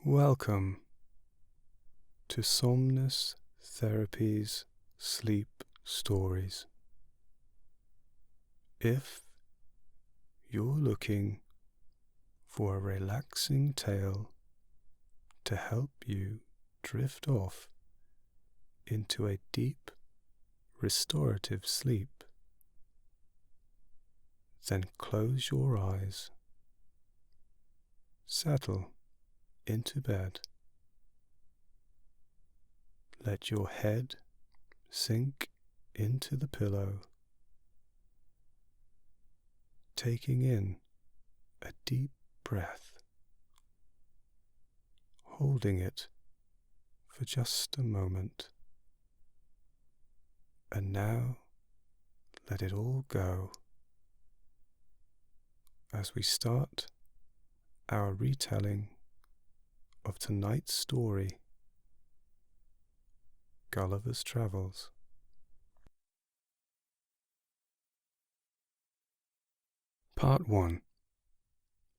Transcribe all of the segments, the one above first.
Welcome to Somnus Therapy's Sleep Stories. If you're looking for a relaxing tale to help you drift off into a deep, restorative sleep, then close your eyes, settle into bed. Let your head sink into the pillow, taking in a deep breath, holding it for just a moment, and now let it all go as we start our retelling of tonight's story, Gulliver's Travels. Part 1.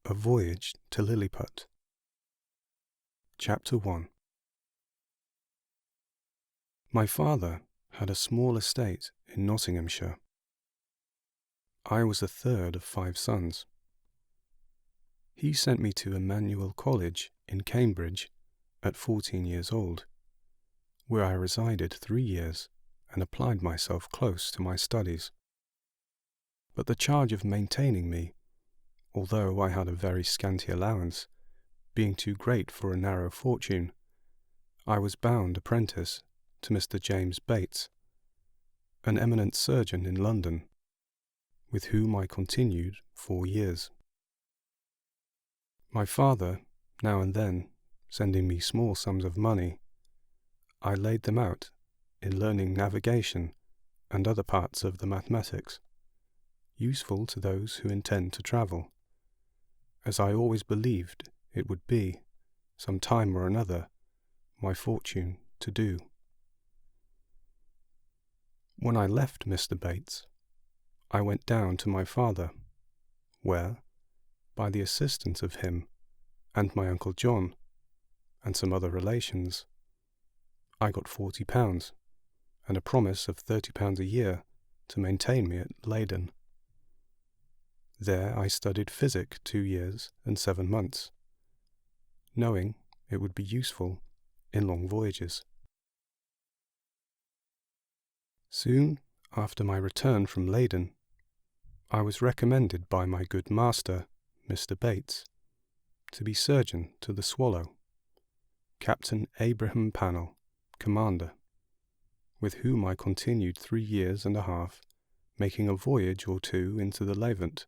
A Voyage to Lilliput. Chapter 1. My father had a small estate in Nottinghamshire. I was the third of 5 sons. He sent me to Emmanuel College in Cambridge at 14 years old, where I resided 3 years and applied myself close to my studies. But the charge of maintaining me, although I had a very scanty allowance, being too great for a narrow fortune, I was bound apprentice to Mr. James Bates, an eminent surgeon in London, with whom I continued 4 years. My father, now and then, sending me small sums of money, I laid them out in learning navigation and other parts of the mathematics, useful to those who intend to travel, as I always believed it would be, some time or another, my fortune to do. When I left Mr. Bates, I went down to my father, where, by the assistance of him and my Uncle John, and some other relations, I got £40 and a promise of £30 a year to maintain me at Leyden. There I studied physic 2 years and 7 months, knowing it would be useful in long voyages. Soon after my return from Leyden, I was recommended by my good master, Mr. Bates, to be surgeon to the Swallow, Captain Abraham Pannell, commander, with whom I continued 3 years and a half, making a voyage or 2 into the Levant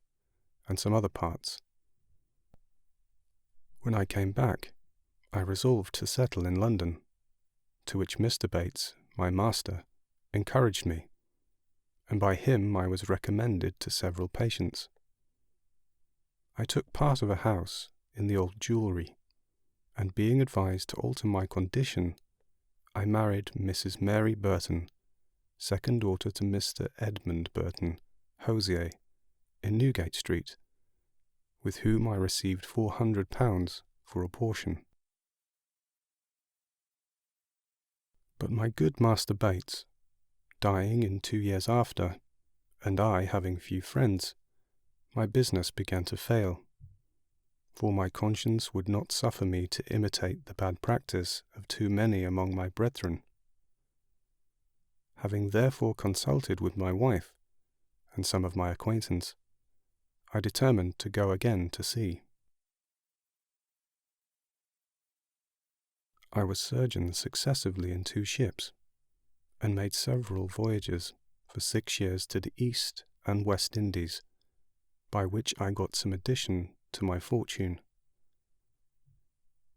and some other parts. When I came back, I resolved to settle in London, to which Mr. Bates, my master, encouraged me, and by him I was recommended to several patients. I took part of a house in the old jewellery, and being advised to alter my condition, I married Mrs. Mary Burton, second daughter to Mr. Edmund Burton, hosier, in Newgate Street, with whom I received £400 for a portion. But my good Master Bates, dying in 2 years after, and I having few friends, my business began to fail, for my conscience would not suffer me to imitate the bad practice of too many among my brethren. Having therefore consulted with my wife and some of my acquaintance, I determined to go again to sea. I was surgeon successively in 2 ships, and made several voyages for 6 years to the East and West Indies, by which I got some addition to my fortune.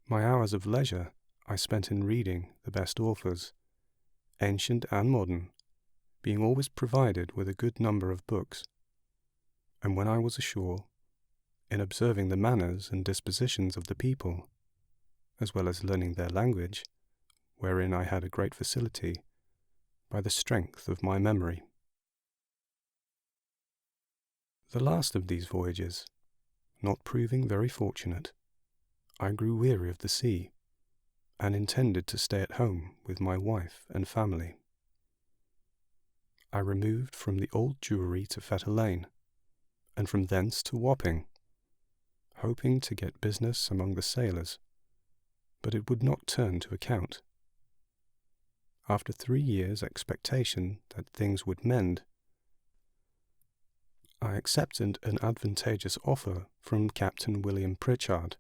My hours of leisure I spent in reading the best authors, ancient and modern, being always provided with a good number of books, and when I was ashore, in observing the manners and dispositions of the people, as well as learning their language, wherein I had a great facility, by the strength of my memory. The last of these voyages, not proving very fortunate, I grew weary of the sea and intended to stay at home with my wife and family. I removed from the Old Jewry to Fetter Lane, and from thence to Wapping, hoping to get business among the sailors, but it would not turn to account. After 3 years' expectation that things would mend, I accepted an advantageous offer from Captain William Pritchard,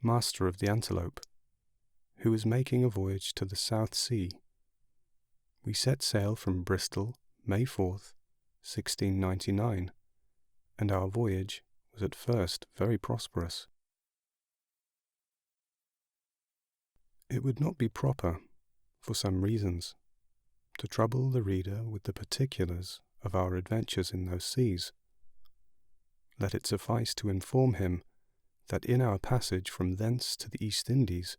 master of the Antelope, who was making a voyage to the South Sea. We set sail from Bristol, May 4th, 1699, and our voyage was at first very prosperous. It would not be proper, for some reasons, to trouble the reader with the particulars of our adventures in those seas. Let it suffice to inform him that in our passage from thence to the East Indies,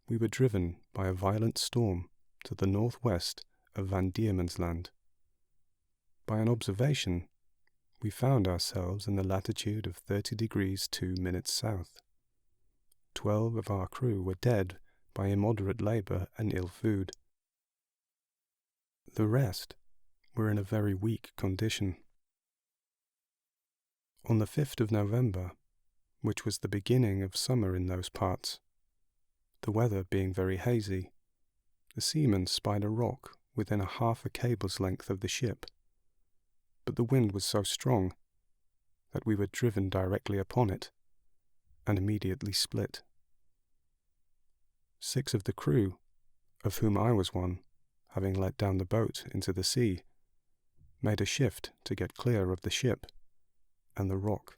we were driven by a violent storm to the northwest of Van Diemen's Land. By an observation, we found ourselves in the latitude of 30 degrees 2 minutes south. 12 of our crew were dead by immoderate labour and ill food. The rest were in a very weak condition. On the 5th of November, which was the beginning of summer in those parts, the weather being very hazy, the seamen spied a rock within half a cable's length of the ship, but the wind was so strong that we were driven directly upon it, and immediately split. 6 of the crew, of whom I was one, having let down the boat into the sea, made a shift to get clear of the ship and the rock.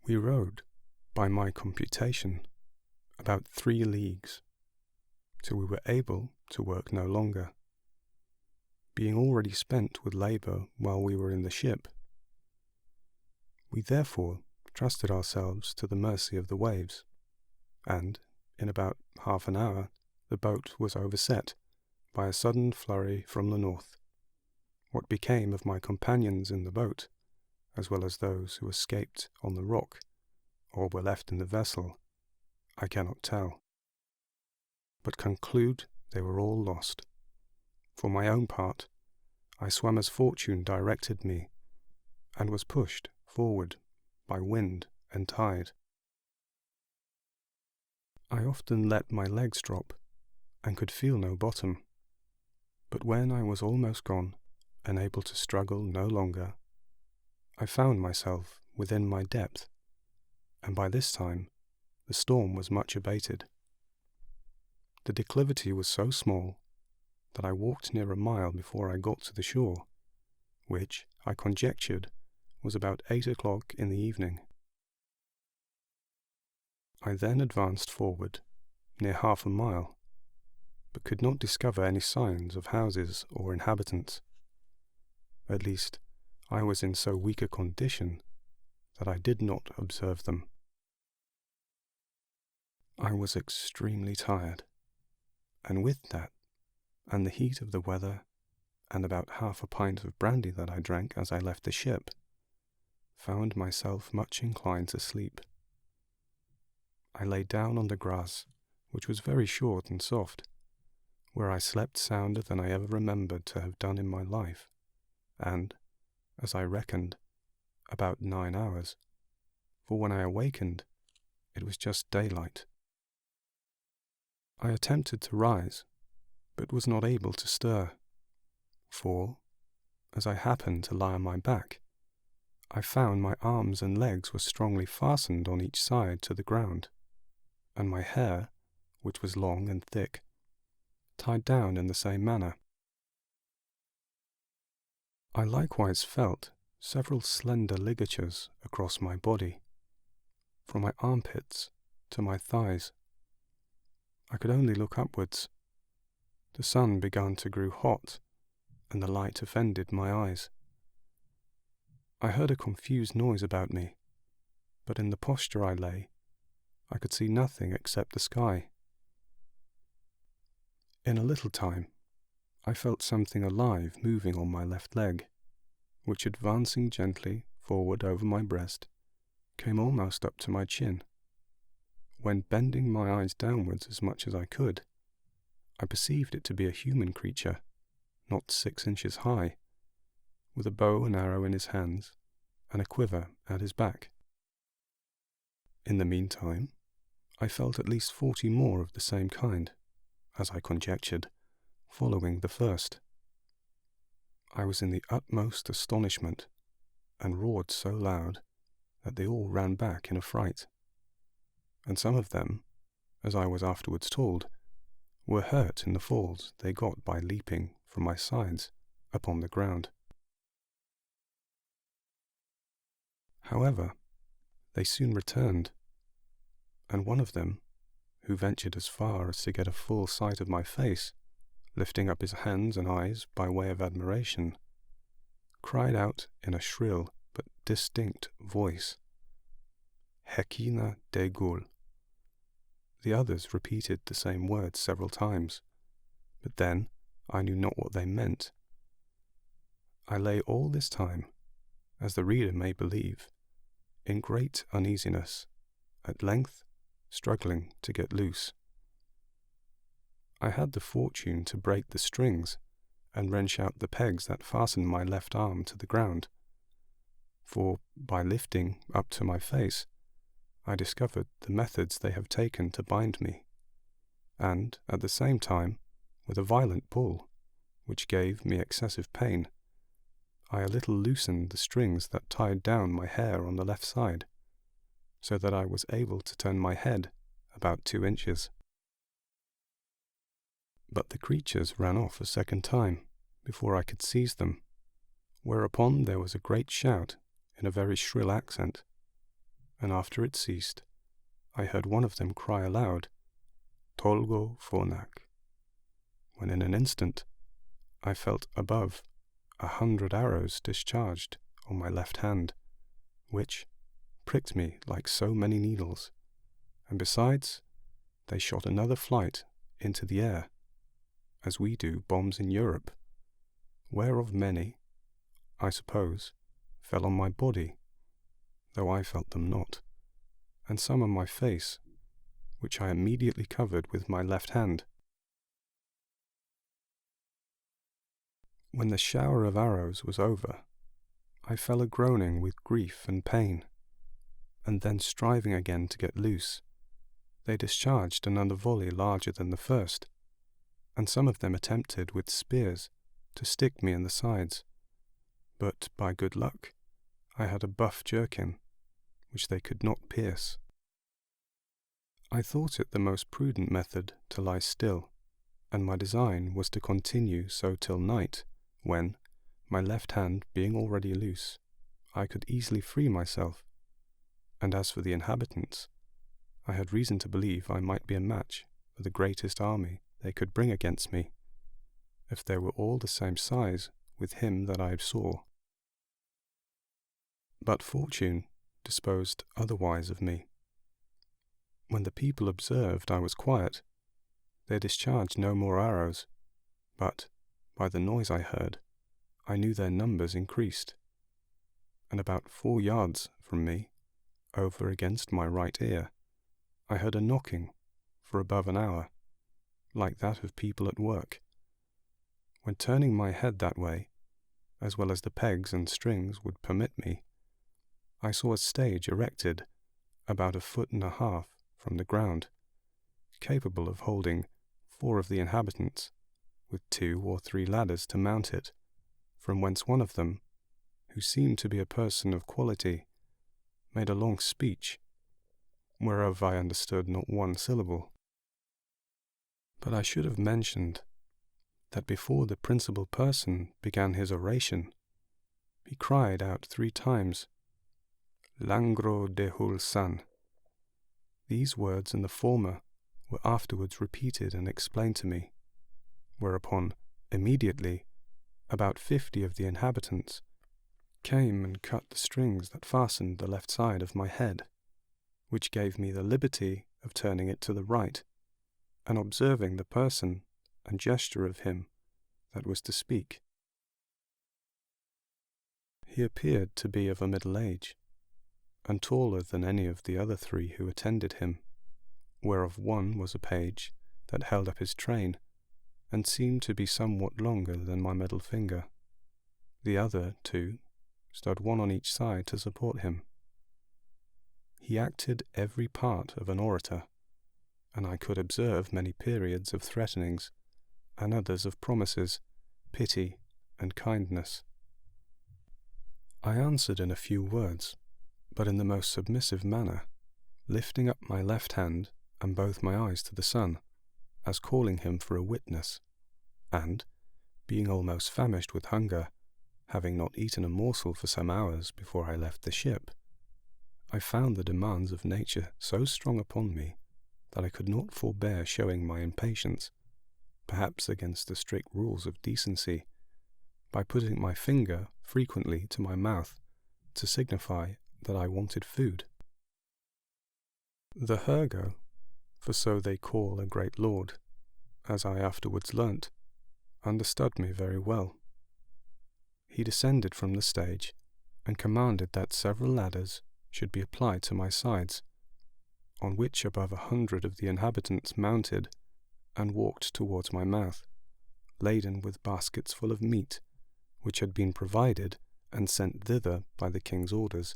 We rowed, by my computation, about 3 leagues, till we were able to work no longer, being already spent with labour while we were in the ship. We therefore trusted ourselves to the mercy of the waves, and, in about half an hour, the boat was overset by a sudden flurry from the north. What became of my companions in the boat, as well as those who escaped on the rock, or were left in the vessel, I cannot tell, but conclude they were all lost. For my own part, I swam as fortune directed me, and was pushed forward by wind and tide. I often let my legs drop, and could feel no bottom, but when I was almost gone, and able to struggle no longer, I found myself within my depth, and by this time the storm was much abated. The declivity was so small that I walked near a mile before I got to the shore, which, I conjectured, was about 8 o'clock in the evening. I then advanced forward near half a mile, but could not discover any signs of houses or inhabitants. At least, I was in so weak a condition that I did not observe them. I was extremely tired, and with that, and the heat of the weather, and about half a pint of brandy that I drank as I left the ship, found myself much inclined to sleep. I lay down on the grass, which was very short and soft, where I slept sounder than I ever remembered to have done in my life, and, as I reckoned, about 9 hours, for when I awakened, it was just daylight. I attempted to rise, but was not able to stir, for, as I happened to lie on my back, I found my arms and legs were strongly fastened on each side to the ground, and my hair, which was long and thick, tied down in the same manner. I likewise felt several slender ligatures across my body, from my armpits to my thighs. I could only look upwards. The sun began to grow hot, and the light offended my eyes. I heard a confused noise about me, but in the posture I lay, I could see nothing except the sky. In a little time, I felt something alive moving on my left leg, which, advancing gently forward over my breast, came almost up to my chin. When bending my eyes downwards as much as I could, I perceived it to be a human creature, not 6 inches high, with a bow and arrow in his hands and a quiver at his back. In the meantime, I felt at least 40 more of the same kind, as I conjectured, following the first. I was in the utmost astonishment, and roared so loud that they all ran back in a fright, and some of them, as I was afterwards told, were hurt in the falls they got by leaping from my sides upon the ground. However, they soon returned, and one of them, who ventured as far as to get a full sight of my face, lifting up his hands and eyes by way of admiration, cried out in a shrill but distinct voice, "Hekina de Gul." The others repeated the same words several times, but then I knew not what they meant. I lay all this time, as the reader may believe, in great uneasiness, at length struggling to get loose. I had the fortune to break the strings and wrench out the pegs that fastened my left arm to the ground, for by lifting up to my face, I discovered the methods they have taken to bind me, and at the same time, with a violent pull, which gave me excessive pain, I a little loosened the strings that tied down my hair on the left side, so that I was able to turn my head about 2 inches. But the creatures ran off a second time before I could seize them, whereupon there was a great shout in a very shrill accent, and after it ceased, I heard one of them cry aloud, "Tolgo Phonak," when in an instant I felt above 100 arrows discharged on my left hand, which pricked me like so many needles, and besides, they shot another flight into the air, as we do bombs in Europe, whereof many, I suppose, fell on my body, though I felt them not, and some on my face, which I immediately covered with my left hand. When the shower of arrows was over, I fell a-groaning with grief and pain, and then striving again to get loose, they discharged another volley larger than the first, and some of them attempted with spears to stick me in the sides, but by good luck I had a buff jerkin, which they could not pierce. I thought it the most prudent method to lie still, and my design was to continue so till night, when, my left hand being already loose, I could easily free myself, and as for the inhabitants, I had reason to believe I might be a match for the greatest army they could bring against me, if they were all the same size with him that I saw. But fortune disposed otherwise of me. When the people observed I was quiet, they discharged no more arrows, but, by the noise I heard, I knew their numbers increased, and about 4 yards from me, over against my right ear, I heard a knocking for above an hour, like that of people at work. When turning my head that way, as well as the pegs and strings would permit me, I saw a stage erected about 1.5 feet from the ground, capable of holding 4 of the inhabitants, with 2 or 3 ladders to mount it, from whence one of them, who seemed to be a person of quality, made a long speech, whereof I understood not 1 syllable. But I should have mentioned that before the principal person began his oration, he cried out 3 times, "Langro de Hulsan." These words and the former were afterwards repeated and explained to me, whereupon, immediately, about 50 of the inhabitants came and cut the strings that fastened the left side of my head, which gave me the liberty of turning it to the right, and observing the person and gesture of him that was to speak. He appeared to be of a middle age, and taller than any of the other 3 who attended him, whereof one was a page that held up his train, and seemed to be somewhat longer than my middle finger. The other 2 stood one on each side to support him. He acted every part of an orator, and I could observe many periods of threatenings, and others of promises, pity, and kindness. I answered in a few words, but in the most submissive manner, lifting up my left hand and both my eyes to the sun, as calling him for a witness, and, being almost famished with hunger, having not eaten a morsel for some hours before I left the ship, I found the demands of nature so strong upon me that I could not forbear showing my impatience, perhaps against the strict rules of decency, by putting my finger frequently to my mouth to signify that I wanted food. The Hergo, for so they call a great lord, as I afterwards learnt, understood me very well. He descended from the stage and commanded that several ladders should be applied to my sides, on which above 100 of the inhabitants mounted and walked towards my mouth, laden with baskets full of meat, which had been provided and sent thither by the king's orders,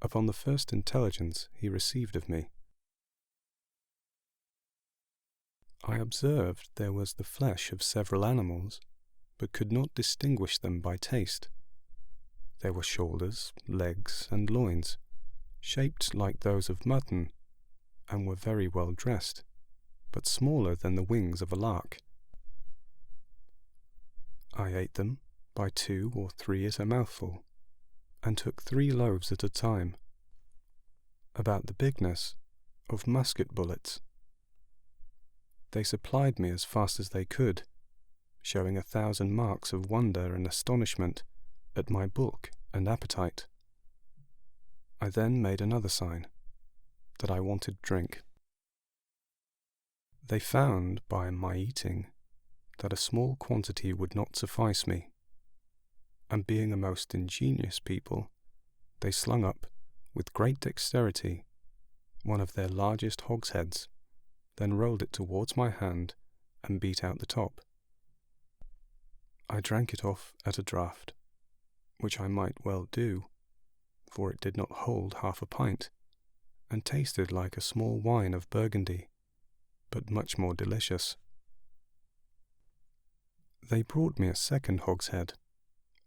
upon the first intelligence he received of me. I observed there was the flesh of several animals, but could not distinguish them by taste. There were shoulders, legs, and loins, shaped like those of mutton, and were very well dressed, but smaller than the wings of a lark. I ate them by 2 or 3 at a mouthful, and took 3 loaves at a time, about the bigness of musket bullets. They supplied me as fast as they could, showing 1,000 marks of wonder and astonishment at my bulk and appetite. I then made another sign, that I wanted drink. They found by my eating that a small quantity would not suffice me, and being a most ingenious people, they slung up, with great dexterity, one of their largest hogsheads, then rolled it towards my hand and beat out the top. I drank it off at a draught, which I might well do, for it did not hold half a pint, and tasted like a small wine of Burgundy, but much more delicious. They brought me a second hogshead,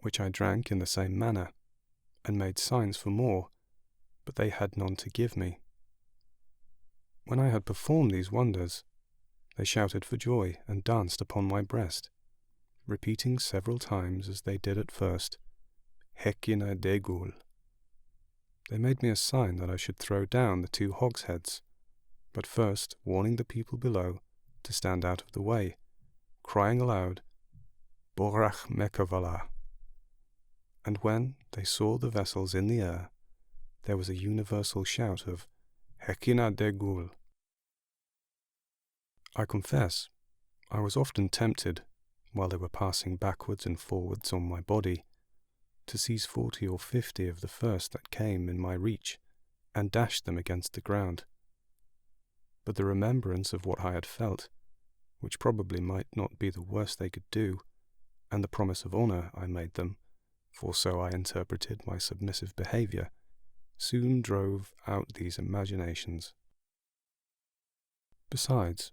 which I drank in the same manner, and made signs for more, but they had none to give me. When I had performed these wonders, they shouted for joy and danced upon my breast, repeating several times as they did at first, Hekina degul. They made me a sign that I should throw down the 2 hogsheads, but first warning the people below to stand out of the way, crying aloud, Borach Mekavala. And when they saw the vessels in the air, there was a universal shout of Hekina degul. I confess, I was often tempted, while they were passing backwards and forwards on my body, to seize 40 or 50 of the first that came in my reach, and dash them against the ground. But the remembrance of what I had felt, which probably might not be the worst they could do, and the promise of honour I made them, for so I interpreted my submissive behaviour, soon drove out these imaginations. Besides,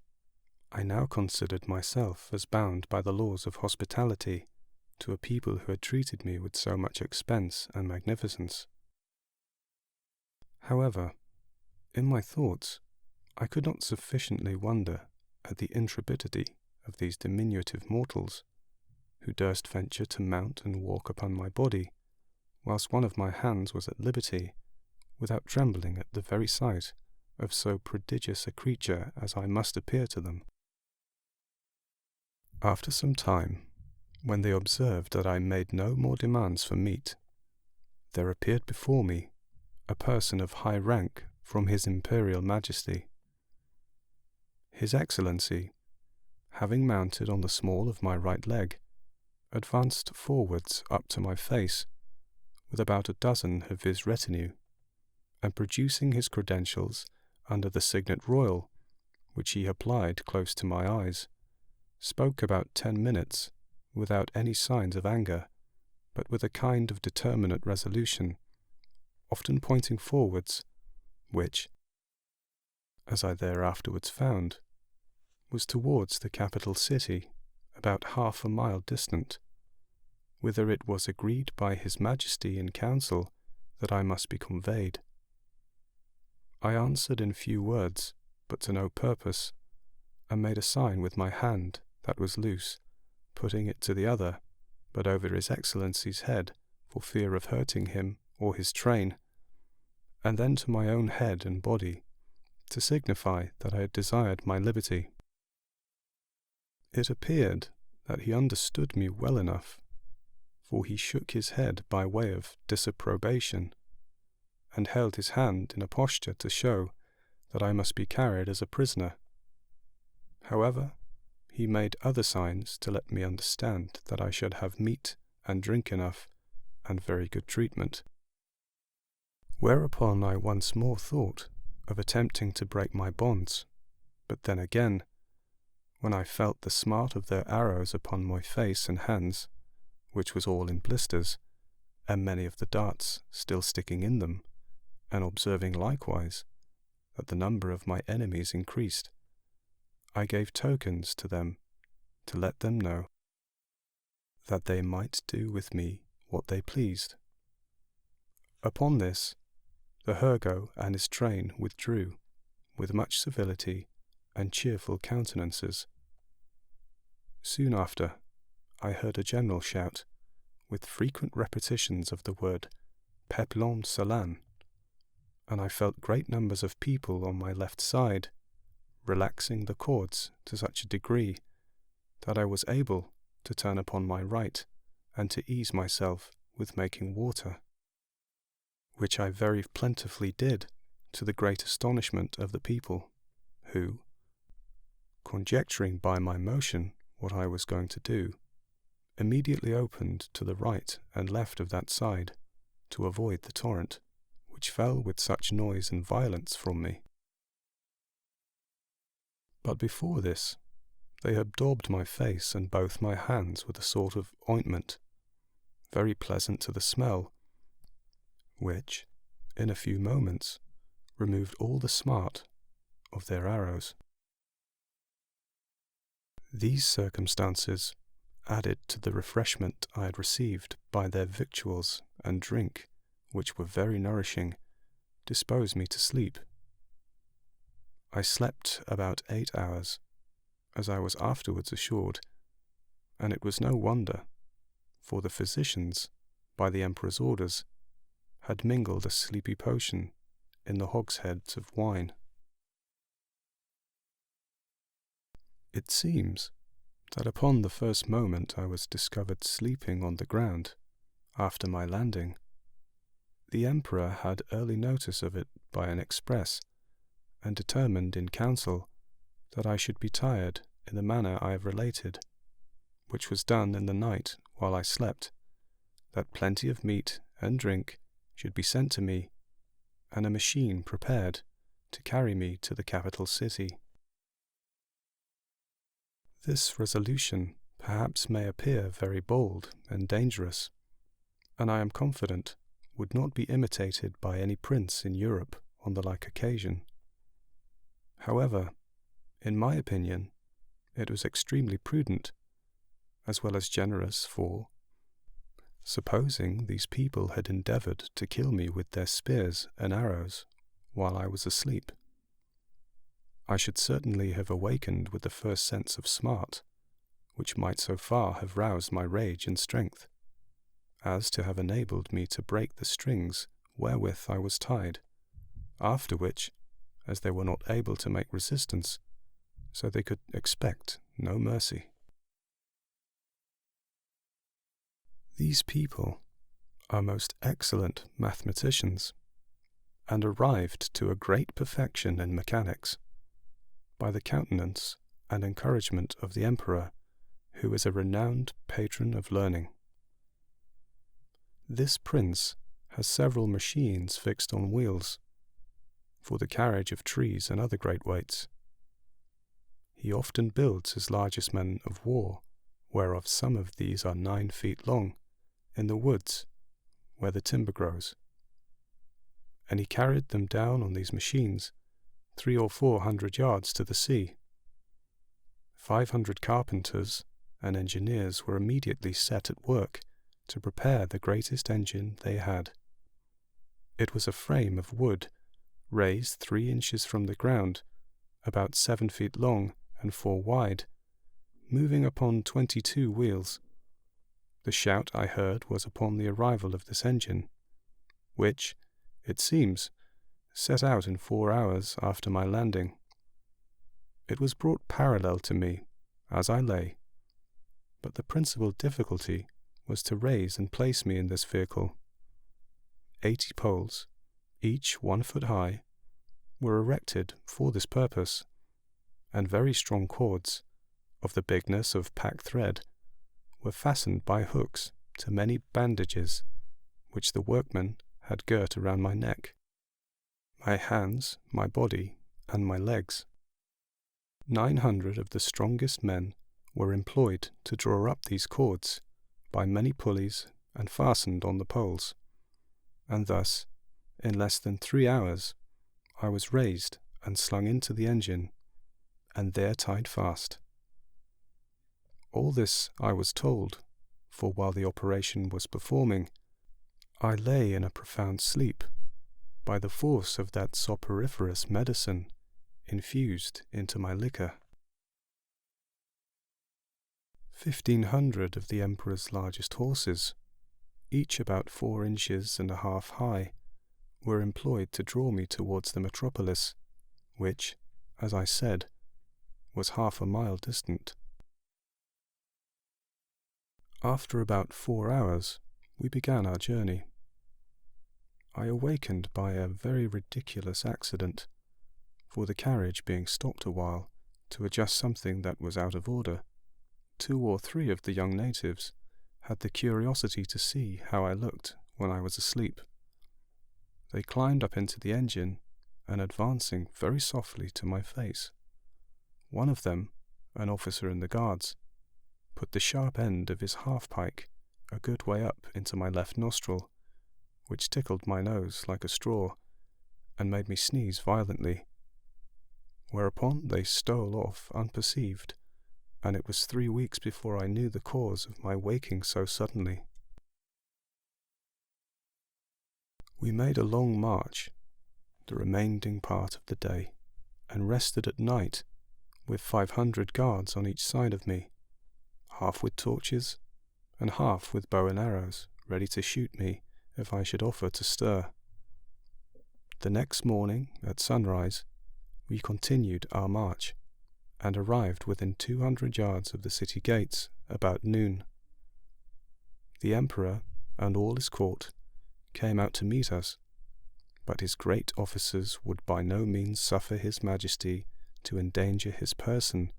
I now considered myself as bound by the laws of hospitality to a people who had treated me with so much expense and magnificence. However, in my thoughts, I could not sufficiently wonder at the intrepidity of these diminutive mortals, who durst venture to mount and walk upon my body, whilst one of my hands was at liberty, without trembling at the very sight of so prodigious a creature as I must appear to them. After some time, when they observed that I made no more demands for meat, there appeared before me a person of high rank from His Imperial Majesty. His Excellency, having mounted on the small of my right leg, advanced forwards up to my face, with about a dozen of his retinue, and producing his credentials under the signet royal, which he applied close to my eyes, spoke about 10 minutes without any signs of anger, but with a kind of determinate resolution, often pointing forwards, which, as I thereafterwards found, was towards the capital city, about half a mile distant, whither it was agreed by His Majesty in council that I must be conveyed. I answered in few words, but to no purpose, and made a sign with my hand that was loose, putting it to the other, but over His Excellency's head, for fear of hurting him or his train, and then to my own head and body, to signify that I had desired my liberty. It appeared that he understood me well enough, for he shook his head by way of disapprobation, and held his hand in a posture to show that I must be carried as a prisoner. However, he made other signs to let me understand that I should have meat and drink enough, and very good treatment. Whereupon I once more thought of attempting to break my bonds, but then again, when I felt the smart of their arrows upon my face and hands, which was all in blisters, and many of the darts still sticking in them, and observing likewise that the number of my enemies increased, I gave tokens to them to let them know that they might do with me what they pleased. Upon this, the Hergo and his train withdrew with much civility and cheerful countenances. Soon after, I heard a general shout, with frequent repetitions of the word Peplon Salan, and I felt great numbers of people on my left side, relaxing the cords to such a degree that I was able to turn upon my right and to ease myself with making water, which I very plentifully did, to the great astonishment of the people, who, conjecturing by my motion what I was going to do, immediately opened to the right and left of that side, to avoid the torrent, which fell with such noise and violence from me. But before this, they had daubed my face and both my hands with a sort of ointment, very pleasant to the smell, which, in a few moments, removed all the smart of their arrows. These circumstances, added to the refreshment I had received by their victuals and drink, which were very nourishing, disposed me to sleep. I slept about 8 hours, as I was afterwards assured, and it was no wonder, for the physicians, by the Emperor's orders, had mingled a sleepy potion in the hogsheads of wine. It seems that upon the first moment I was discovered sleeping on the ground, after my landing, the Emperor had early notice of it by an express, and determined in council that I should be tired in the manner I have related, which was done in the night while I slept, that plenty of meat and drink should be sent to me, and a machine prepared to carry me to the capital city. This resolution perhaps may appear very bold and dangerous, and I am confident would not be imitated by any prince in Europe on the like occasion. However, in my opinion, it was extremely prudent, as well as generous, for, supposing these people had endeavoured to kill me with their spears and arrows while I was asleep, I should certainly have awakened with the first sense of smart, which might so far have roused my rage and strength, as to have enabled me to break the strings wherewith I was tied, after which, as they were not able to make resistance, so they could expect no mercy. These people are most excellent mathematicians, and arrived to a great perfection in mechanics, by the countenance and encouragement of the Emperor, who is a renowned patron of learning. This prince has several machines fixed on wheels, for the carriage of trees and other great weights. He often builds his largest men of war, whereof some of these are 9 feet long, in the woods where the timber grows. And he carried them down on these machines 300 or 400 yards to the sea. 500 carpenters and engineers were immediately set at work to prepare the greatest engine they had. It was a frame of wood, raised 3 inches from the ground, about 7 feet long and 4 wide, moving upon 22 wheels. The shout I heard was upon the arrival of this engine, which, it seems, set out in 4 hours after my landing. It was brought parallel to me as I lay, but the principal difficulty was to raise and place me in this vehicle. 80 poles, each 1 foot high, were erected for this purpose, and very strong cords, of the bigness of pack thread, were fastened by hooks to many bandages which the workmen had girt around my neck, my hands, my body, and my legs. 900 of the strongest men were employed to draw up these cords by many pulleys and fastened on the poles, and thus, in less than 3 hours, I was raised and slung into the engine, and there tied fast. All this I was told, for while the operation was performing, I lay in a profound sleep, by the force of that soporiferous medicine infused into my liquor. 1,500 of the Emperor's largest horses, each about 4 inches and a half high, were employed to draw me towards the metropolis, which, as I said, was half a mile distant. After about 4 hours, we began our journey. I awakened by a very ridiculous accident, for the carriage being stopped a while to adjust something that was out of order. 2 or 3 of the young natives had the curiosity to see how I looked when I was asleep. They climbed up into the engine, and advancing very softly to my face, one of them, an officer in the guards, put the sharp end of his half-pike a good way up into my left nostril, which tickled my nose like a straw, and made me sneeze violently. Whereupon they stole off unperceived, and it was 3 weeks before I knew the cause of my waking so suddenly. We made a long march, the remaining part of the day, and rested at night, with 500 guards on each side of me, half with torches, and half with bow and arrows, ready to shoot me if I should offer to stir. The next morning, at sunrise, we continued our march, and arrived within 200 yards of the city gates about noon. The Emperor and all his court came out to meet us, but his great officers would by no means suffer his Majesty to endanger his person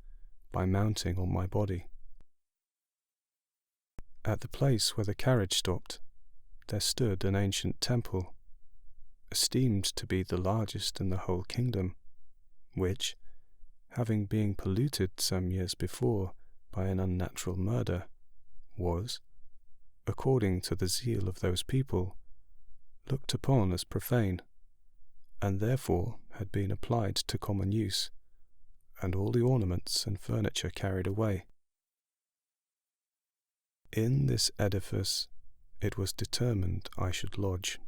by mounting on my body. At the place where the carriage stopped, there stood an ancient temple, esteemed to be the largest in the whole kingdom, which, having been polluted some years before by an unnatural murder, was, according to the zeal of those people, looked upon as profane, and therefore had been applied to common use, and all the ornaments and furniture carried away. In this edifice it was determined I should lodge.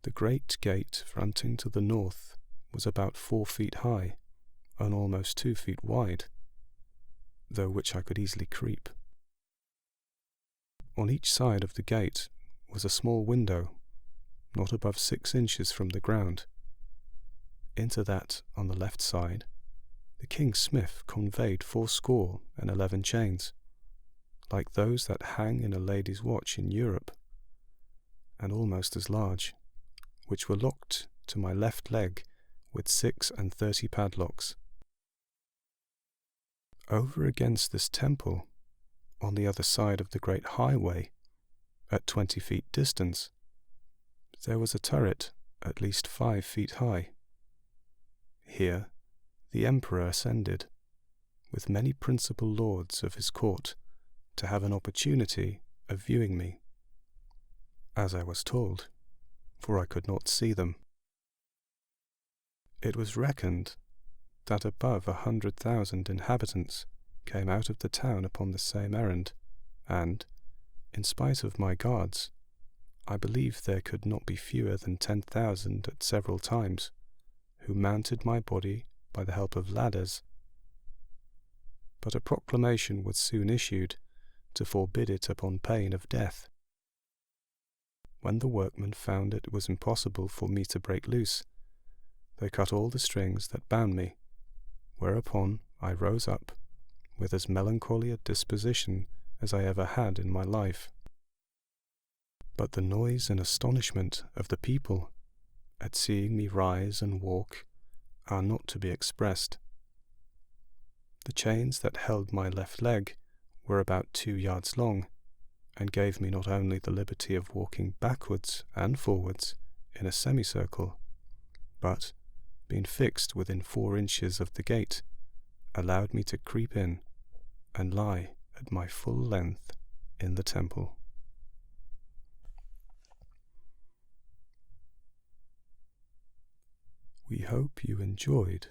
The great gate fronting to the north was about 4 feet high, and almost 2 feet wide, though which I could easily creep. On each side of the gate was a small window, not above 6 inches from the ground. Into that, on the left side, the king's smith conveyed 411 chains, like those that hang in a lady's watch in Europe, and almost as large, which were locked to my left leg with 36 padlocks. Over against this temple, on the other side of the great highway, at 20 feet distance, there was a turret at least 5 feet high. Here the emperor ascended, with many principal lords of his court, to have an opportunity of viewing me, as I was told, for I could not see them. It was reckoned that above 100,000 inhabitants came out of the town upon the same errand, and, in spite of my guards, I believe there could not be fewer than 10,000 at several times, who mounted my body by the help of ladders. But a proclamation was soon issued to forbid it upon pain of death. When the workmen found it was impossible for me to break loose, they cut all the strings that bound me, whereupon I rose up, with as melancholy a disposition as I ever had in my life. But the noise and astonishment of the people at seeing me rise and walk are not to be expressed. The chains that held my left leg were about 2 yards long, and gave me not only the liberty of walking backwards and forwards in a semicircle, but, being fixed within 4 inches of the gate, allowed me to creep in and lie at my full length in the temple. We hope you enjoyed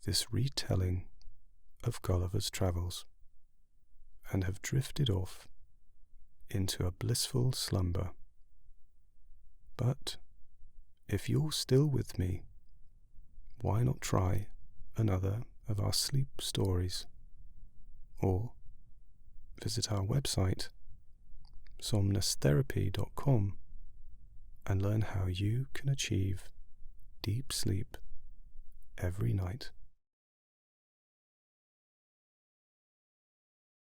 this retelling of Gulliver's travels, and have drifted off into a blissful slumber. But if you're still with me, why not try another of our sleep stories, or visit our website somnustherapy.com and learn how you can achieve deep sleep every night.